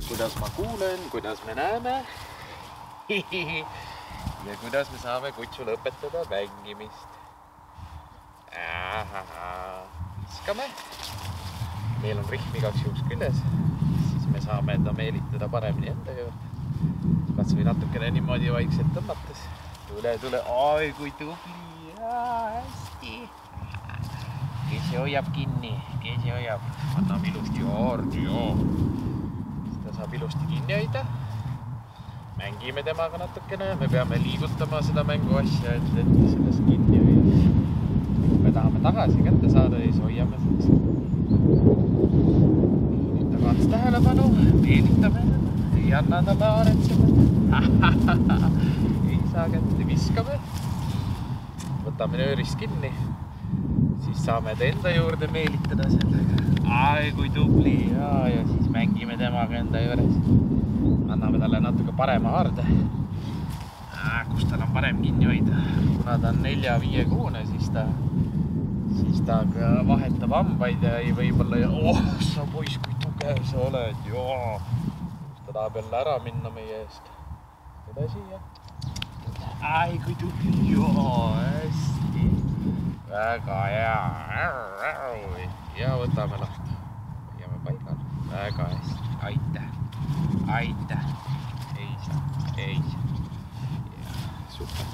Kuidas ma kuulen, kuidas me näeme ja kuidas me saame kutsu lõpetada mängimist. Viskame. Meil on rihm igaks juhuks küljes, siis me saame ta meelitada paremini enda juurde. Kas või natukene niimoodi vaikselt tõmmates. Tule, ai kui tubli, hästi. Keesi hoiab kinni, keesi hoiab. Anname ilusti haardi, Seda saab ilusti kinni hoida. Mängime temaga natukene, me peame liigutama seda mängu asja, et sellest kinni hoida. Me tahame tagasi kätte saada ja siis hoiame selleks. Nüüd tagats tähelepanu, meelitame, ei anna talle aaretsema. Ei saa kätte, viskame. Võtame nöörist kinni. Siis saame ta enda juurde meelitada sellega. Ai, kui tubli. Ja siis mängime temaga enda juures. Anname talle natuke parema haarde. Kus tal on parem kinni hoida. Kuna ta on 4-5 kuune, siis ta vahetab hambaid ja võib-olla sa poiss, kui tugev sa oled. Ta tahab jälle ära minna meie eest. Tule siia. Ai, kui tubli. Hästi. Väga hea. Ja võtame lahti. Hoiame paigal. Väga hästi. Aitäh. Ei saa. Ja, super.